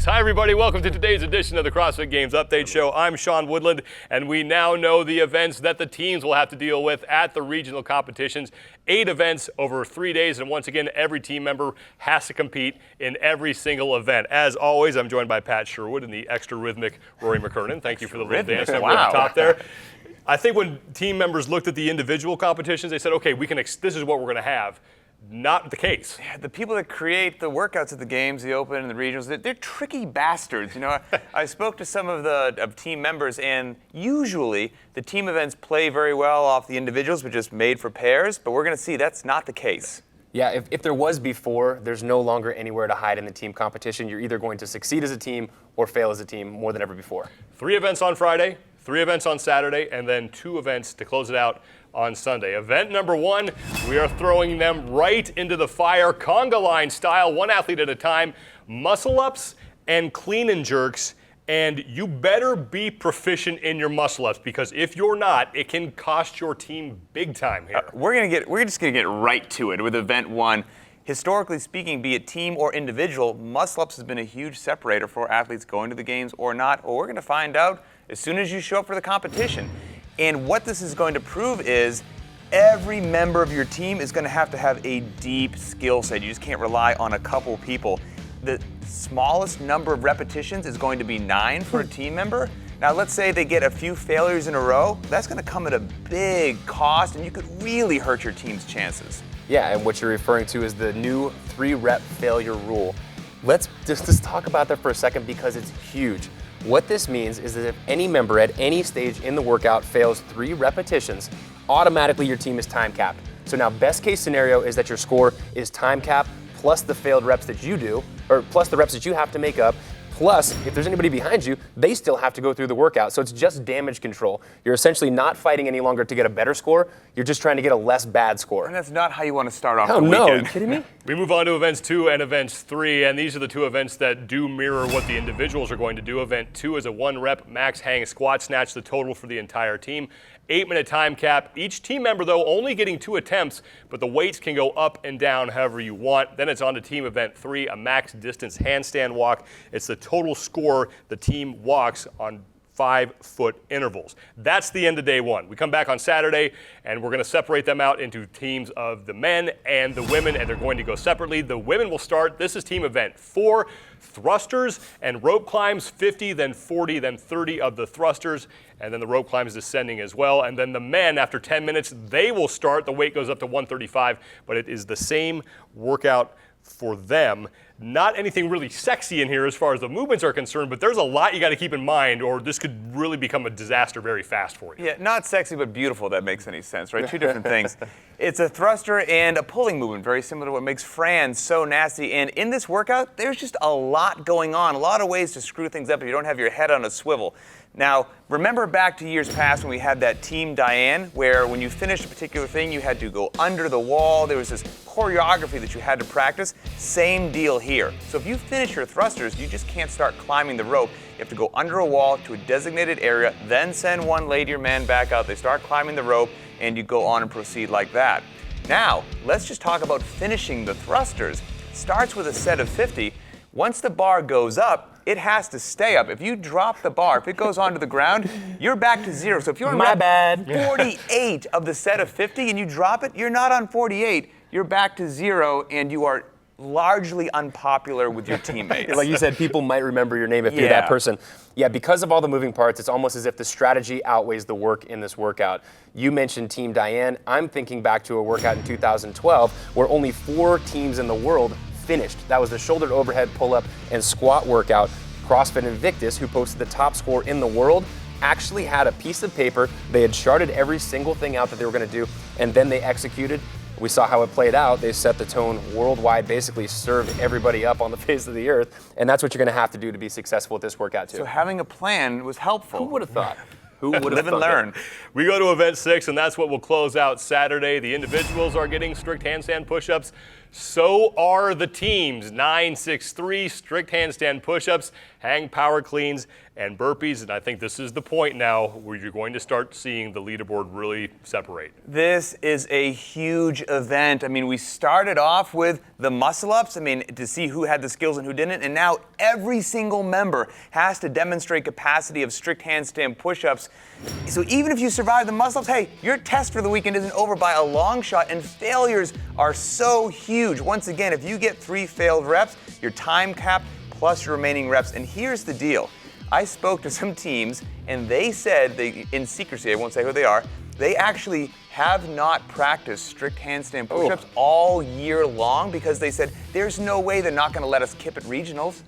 Games. Hi, everybody. Welcome to today's edition of the CrossFit Games Update Show. I'm Sean Woodland, and we now know the events that the teams will have to deal with at the regional competitions. 8 events over 3 days, and once again, every team member has to compete in every single event. As always, I'm joined by Pat Sherwood and the extra rhythmic Rory McKernan. Thank you for the little dance number at the top there. I think when team members looked at the individual competitions, they said, okay, this is what we're going to have. Not the case. Yeah, the people that create the workouts at the games, the Open and the regionals, they're tricky bastards. You know, I spoke to some of the team members, and usually the team events play very well off the individuals, which is made for pairs, but we're going to see that's not the case. Yeah, if there was before, there's no longer anywhere to hide in the team competition. You're either going to succeed as a team or fail as a team more than ever before. 3 events on Friday, 3 events on Saturday, and then 2 events to close it out on Sunday. Event number 1, we are throwing them right into the fire, conga line style, 1 athlete at a time, muscle ups and clean and jerks. And you better be proficient in your muscle ups, because if you're not, it can cost your team big time here. We're just gonna get right to it with event 1. Historically speaking, be it team or individual, muscle ups has been a huge separator for athletes going to the games or not. Well, we're gonna find out as soon as you show up for the competition. And what this is going to prove is every member of your team is going to have a deep skill set. You just can't rely on a couple people. The smallest number of repetitions is going to be 9 for a team member. Now, let's say they get a few failures in a row. That's going to come at a big cost, and you could really hurt your team's chances. Yeah, and what you're referring to is the new 3-rep failure rule. Let's just talk about that for a second, because it's huge. What this means is that if any member at any stage in the workout fails 3 repetitions, automatically your team is time capped. So now best case scenario is that your score is time capped plus the failed reps that you do, or plus the reps that you have to make up, plus if there's anybody behind you, they still have to go through the workout. So it's just damage control. You're essentially not fighting any longer to get a better score, you're just trying to get a less bad score. And that's not how you want to start off Oh the no, weekend. are you kidding me? We move on to events 2 and events 3, and these are the 2 events that do mirror what the individuals are going to do. Event 2 is a 1-rep max hang squat snatch, the total for the entire team. 8-minute time cap. Each team member, though, only getting 2 attempts, but the weights can go up and down however you want. Then it's on to team event 3, a max distance handstand walk. It's the total score the team walks on 5-foot intervals. That's the end of day 1. We come back on Saturday, and we're going to separate them out into teams of the men and the women, and they're going to go separately. The women will start. This is team event 4, thrusters and rope climbs, 50, then 40, then 30 of the thrusters, and then the rope climbs descending as well. And then the men, after 10 minutes, they will start. The weight goes up to 135, but it is the same workout for them. Not anything really sexy in here as far as the movements are concerned, but there's a lot you got to keep in mind, or this could really become a disaster very fast for you. Yeah, not sexy, but beautiful, that makes any sense, right? 2 different things. It's a thruster and a pulling movement, very similar to what makes Fran so nasty. And in this workout, there's just a lot going on, a lot of ways to screw things up if you don't have your head on a swivel. Now, remember back to years past when we had that Team Diane, where when you finished a particular thing, you had to go under the wall. There was this choreography that you had to practice. Same deal here. So if you finish your thrusters, you just can't start climbing the rope. You have to go under a wall to a designated area, then send one lady or man back out. They start climbing the rope, and you go on and proceed like that. Now, let's just talk about finishing the thrusters. Starts with a set of 50. Once the bar goes up, it has to stay up. If you drop the bar, if it goes onto the ground, you're back to 0. So if you're on rep 48 of the set of 50 and you drop it, you're not on 48. You're back to 0, and you are largely unpopular with your teammates. Like you said, people might remember your name if you're that person. Yeah, because of all the moving parts, it's almost as if the strategy outweighs the work in this workout. You mentioned Team Diane. I'm thinking back to a workout in 2012 where only 4 teams in the world finished. That was the shoulder to overhead pull-up and squat workout. CrossFit Invictus, who posted the top score in the world, actually had a piece of paper. They had charted every single thing out that they were going to do, and then they executed. We saw how it played out. They set the tone worldwide, basically served everybody up on the face of the earth, and that's what you're going to have to do to be successful at this workout too. So having a plan was helpful. Who would have thought? Who would have Live and learn. We go to event 6, and that's what will close out Saturday. The individuals are getting strict handstand push-ups, So are the teams. 9, 6, 3, strict handstand push-ups, hang power cleans, and burpees. And I think this is the point now where you're going to start seeing the leaderboard really separate. This is a huge event. I mean, we started off with the muscle-ups, to see who had the skills and who didn't, and now every single member has to demonstrate capacity of strict handstand push-ups. So even if you survive the muscle-ups, hey, your test for the weekend isn't over by a long shot, and failures are so huge. Once again, if you get 3 failed reps, your time cap plus your remaining reps. And here's the deal. I spoke to some teams, and they said, in secrecy, I won't say who they are, they actually have not practiced strict handstand push-ups all year long because they said, there's no way they're not going to let us kip at regionals.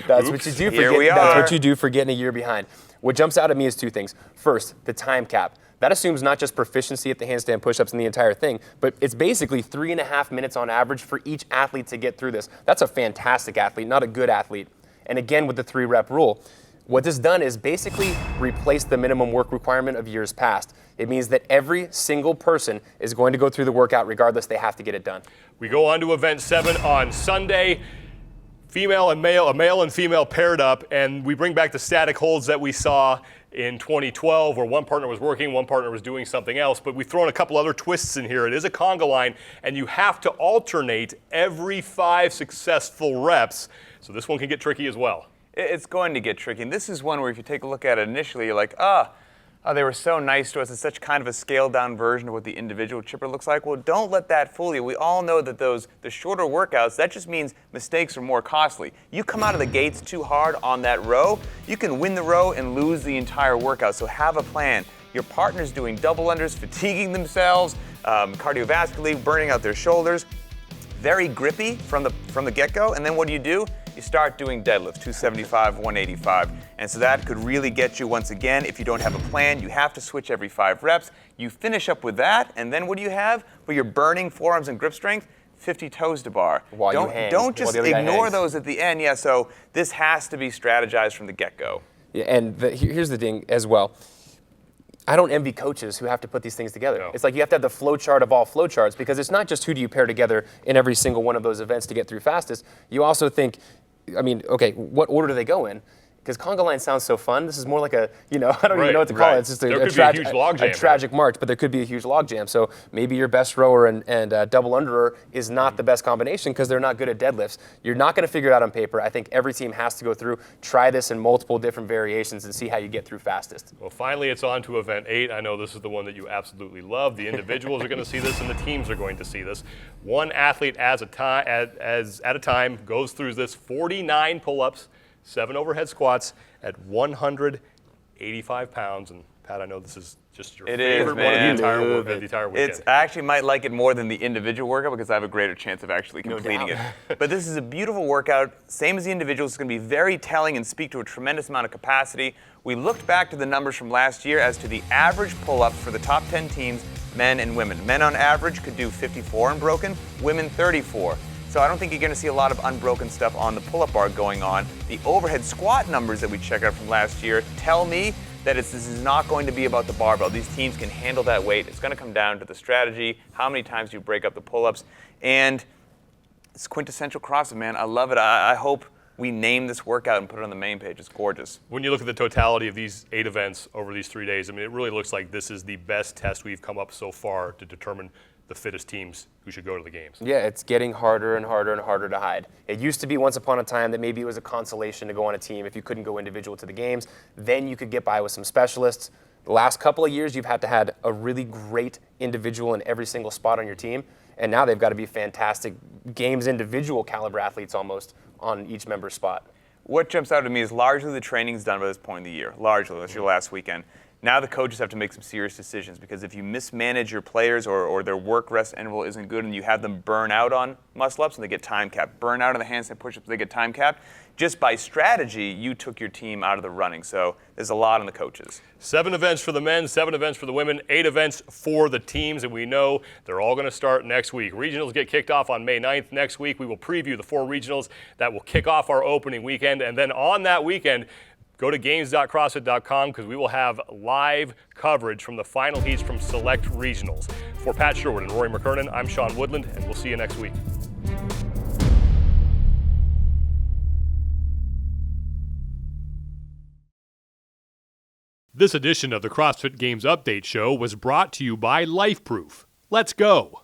That's what you do that's what you do for getting a year behind. What jumps out at me is 2 things. First, the time cap. That assumes not just proficiency at the handstand push-ups and the entire thing, but it's basically 3.5 minutes on average for each athlete to get through this. That's a fantastic athlete, not a good athlete. And again, with the 3-rep rule, what this done is basically replace the minimum work requirement of years past. It means that every single person is going to go through the workout regardless, they have to get it done. We go on to event 7 on Sunday. Female and male, a male and female paired up, and we bring back the static holds that we saw in 2012 where one partner was working, one partner was doing something else, but we've thrown a couple other twists in here. It is a conga line, and you have to alternate every 5 successful reps, so this one can get tricky as well. It's going to get tricky, and this is one where if you take a look at it initially, you're like, they were so nice to us. It's such kind of a scaled-down version of what the individual chipper looks like. Well, don't let that fool you. We all know that the shorter workouts, that just means mistakes are more costly. You come out of the gates too hard on that row, you can win the row and lose the entire workout. So have a plan. Your partner's doing double unders, fatiguing themselves, cardiovascularly, burning out their shoulders. Very grippy from the get-go, and then what do? You start doing deadlifts, 275, 185. And so that could really get you, once again, if you don't have a plan, you have to switch every 5 reps. You finish up with that, and then what do you have? For your burning forearms and grip strength, 50 toes to bar. Don't just ignore those at the end. Yeah, so this has to be strategized from the get-go. Yeah, and here's the thing as well. I don't envy coaches who have to put these things together. No. It's like you have to have the flow chart of all flow charts because it's not just who do you pair together in every single one of those events to get through fastest. You also think, okay, what order do they go in? Because conga line sounds so fun. This is more like a, I don't even know what to call it. It's just a tragic march, but there could be a huge log jam. So maybe your best rower and double underer is not the best combination because they're not good at deadlifts. You're not going to figure it out on paper. I think every team has to go through, try this in multiple different variations and see how you get through fastest. Well, finally, it's on to event 8. I know this is the one that you absolutely love. The individuals are going to see this and the teams are going to see this. One athlete at a time goes through this 49 pull-ups, 7 overhead squats at 185 pounds. And Pat, I know this is just your favorite one of the entire weekend. I actually might like it more than the individual workout because I have a greater chance of actually completing it. But this is a beautiful workout, same as the individuals. It's going to be very telling and speak to a tremendous amount of capacity. We looked back to the numbers from last year as to the average pull-ups for the top 10 teams, men and women. Men on average could do 54 unbroken, women 34. So I don't think you're going to see a lot of unbroken stuff on the pull-up bar going on. The overhead squat numbers that we checked out from last year tell me that this is not going to be about the barbell. These teams can handle that weight. It's going to come down to the strategy, how many times you break up the pull-ups, and it's quintessential CrossFit, man. I love it. I hope we name this workout and put it on the main page. It's gorgeous. When you look at the totality of these 8 events over these 3 days, it really looks like this is the best test we've come up so far to determine the fittest teams who should go to the games. Yeah, it's getting harder and harder and harder to hide. It used to be once upon a time that maybe it was a consolation to go on a team if you couldn't go individual to the games. Then you could get by with some specialists. The last couple of years, you've had to have a really great individual in every single spot on your team. And now they've got to be fantastic games individual caliber athletes almost on each member's spot. What jumps out to me is largely the training's done by this point in the year. Largely, that's your last weekend. Now the coaches have to make some serious decisions because if you mismanage your players or their work-rest interval isn't good and you have them burn out on muscle-ups and they get time capped, burn out on the handstand push-ups, they get time capped, just by strategy, you took your team out of the running. So there's a lot on the coaches. 7 events for the men, 7 events for the women, 8 events for the teams, and we know they're all going to start next week. Regionals get kicked off on May 9th. Next week, we will preview the 4 regionals that will kick off our opening weekend, and then on that weekend, go to games.crossfit.com because we will have live coverage from the final heats from select regionals. For Pat Sherwood and Rory McKernan, I'm Sean Woodland, and we'll see you next week. This edition of the CrossFit Games Update Show was brought to you by LifeProof. Let's go!